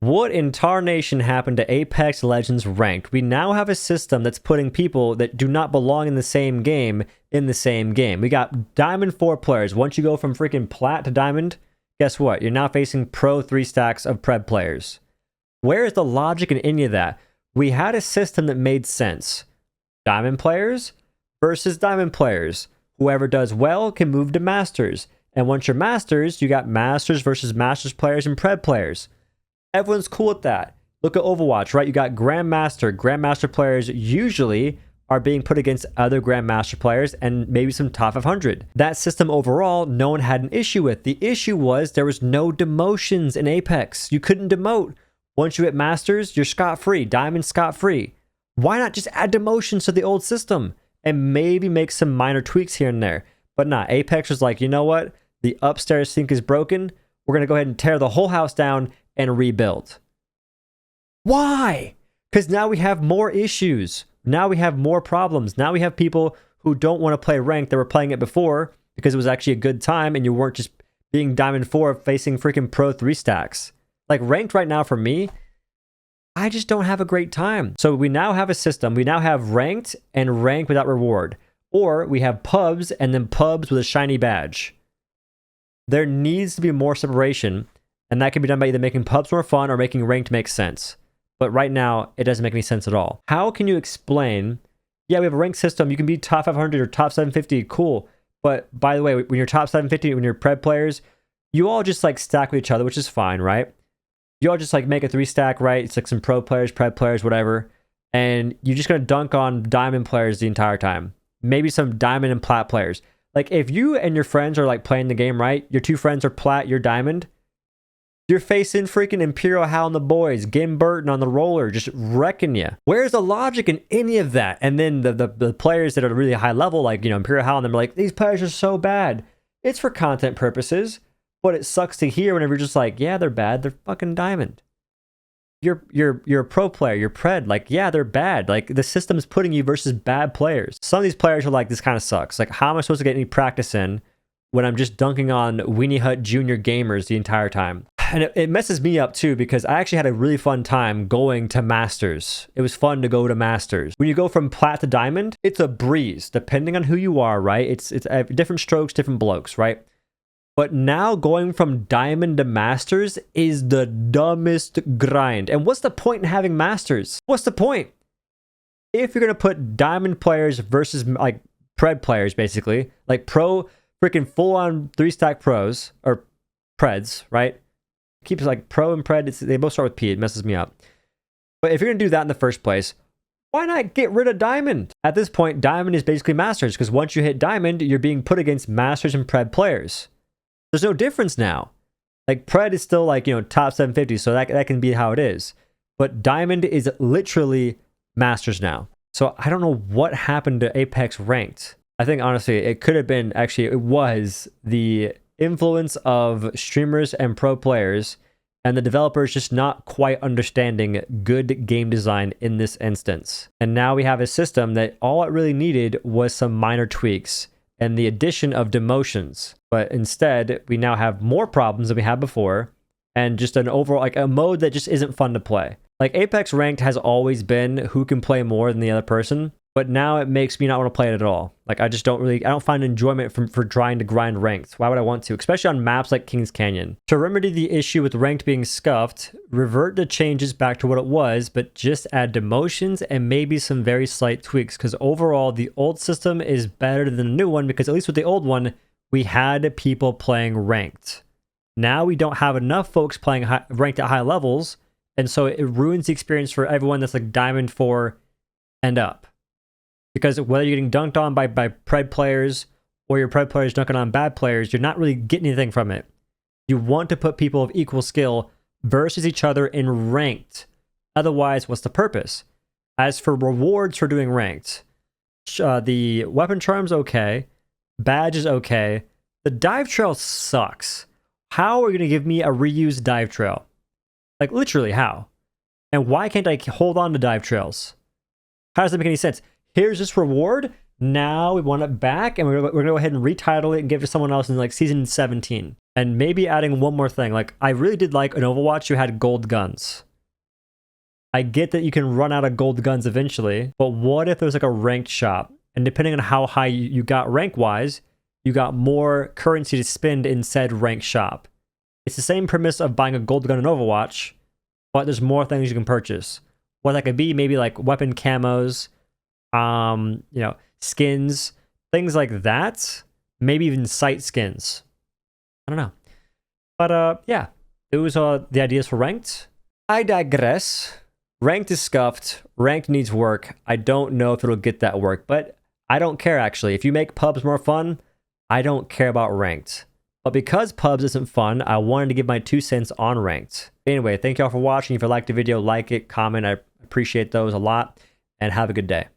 What in tarnation happened to Apex Legends Ranked? We now have a system that's putting people that do not belong in the same game in the same game. We got Diamond 4 players. Once you go from freaking Plat to Diamond, guess what? You're now facing Pro 3 stacks of Pred players. Where is the logic in any of that? We had a system that made sense. Diamond players versus Diamond players. Whoever does well can move to Masters. And once you're Masters, you got Masters versus Masters players and Pred players. Everyone's cool with that. Look at Overwatch, right? You got Grandmaster. Grandmaster players usually are being put against other Grandmaster players and maybe some top 500. That system overall, no one had an issue with. The issue was there was no demotions in Apex. You couldn't demote. Once you hit Masters, you're scot-free. Diamond scot-free. Why not just add demotions to the old system and maybe make some minor tweaks here and there? But not. Apex was like, you know what? The upstairs sink is broken. We're going to go ahead and tear the whole house down and rebuild. Why? Because now we have more issues. Now we have more problems. Now we have people who don't want to play ranked that were playing it before because it was actually a good time and you weren't just being Diamond 4 facing freaking Pro 3 stacks. Like ranked right now for me, I just don't have a great time. So we now have a system. We now have ranked and ranked without reward. Or we have pubs and then pubs with a shiny badge. There needs to be more separation. And that can be done by either making pubs more fun or making ranked make sense. But right now, it doesn't make any sense at all. How can you explain, yeah, we have a ranked system. You can be top 500 or top 750. Cool. But by the way, when you're top 750, when you're Pred players, you all just like stack with each other, which is fine, right? You all just like make a 3 stack, right? It's like some pro players, Pred players, whatever. And you're just going to dunk on Diamond players the entire time. Maybe some Diamond and Plat players. Like if you and your friends are like playing the game, right? Your 2 friends are Plat, you're Diamond. You're facing freaking Imperial Hal and the boys, Gim Burton on the roller, just wrecking you. Where's the logic in any of that? And then the players that are really high level, like, you know, Imperial Hal and them are like, these players are so bad. It's for content purposes, but it sucks to hear whenever you're just like, yeah, they're bad. They're fucking Diamond. You're a pro player. You're Pred. Like, yeah, they're bad. Like the system's putting you versus bad players. Some of these players are like, this kind of sucks. Like, how am I supposed to get any practice in when I'm just dunking on Weenie Hut Junior gamers the entire time? And it messes me up too because I actually had a really fun time going to Masters. It was fun to go to Masters. When you go from Plat to Diamond, it's a breeze depending on who you are, right? It's different strokes, different blokes, right? But now going from Diamond to Masters is the dumbest grind. And what's the point in having Masters? What's the point? If you're going to put Diamond players versus like Pred players, basically, like pro freaking full on 3 stack pros or Preds, right? Keeps like pro and Pred, they both start with P. It messes me up. But if you're going to do that in the first place, why not get rid of Diamond? At this point, Diamond is basically Masters because once you hit Diamond, you're being put against Masters and Pred players. There's no difference now. Like Pred is still like, you know, top 750, so that can be how it is. But Diamond is literally Masters now. So I don't know what happened to Apex Ranked. I think honestly, it could have been, actually, it was the influence of streamers and pro players and the developers just not quite understanding good game design in this instance. And now we have a system that all it really needed was some minor tweaks and the addition of demotions. But instead, we now have more problems than we had before and just an overall, like a mode that just isn't fun to play. Like Apex Ranked has always been who can play more than the other person. But now it makes me not want to play it at all. Like I don't find enjoyment for trying to grind ranked. Why would I want to? Especially on maps like Kings Canyon. To remedy the issue with ranked being scuffed, revert the changes back to what it was, but just add demotions and maybe some very slight tweaks. Because overall, the old system is better than the new one because at least with the old one, we had people playing ranked. Now we don't have enough folks playing ranked at high levels. And so it ruins the experience for everyone that's like Diamond 4 and up. Because whether you're getting dunked on by Pred players or your Pred players dunking on bad players, you're not really getting anything from it. You want to put people of equal skill versus each other in ranked. Otherwise, what's the purpose? As for rewards for doing ranked, the weapon charm's okay. Badge is okay. The dive trail sucks. How are you going to give me a reused dive trail? Like, literally, how? And why can't I hold on to dive trails? How does that make any sense? Here's this reward. Now we want it back, and we're gonna go ahead and retitle it and give it to someone else in like season 17. And maybe adding one more thing. Like, I really did like in Overwatch, you had gold guns. I get that you can run out of gold guns eventually, but what if there's like a ranked shop? And depending on how high you got rank-wise, you got more currency to spend in said ranked shop. It's the same premise of buying a gold gun in Overwatch, but there's more things you can purchase. What that could be, maybe like weapon camos, you know, skins, things like that. Maybe even sight skins. I don't know. But yeah, those are the ideas for ranked. I digress. Ranked is scuffed. Ranked needs work. I don't know if it'll get that work, but I don't care actually. If you make pubs more fun, I don't care about ranked. But because pubs isn't fun, I wanted to give my 2 cents on ranked. Anyway, thank y'all for watching. If you liked the video, like it, comment. I appreciate those a lot, and have a good day.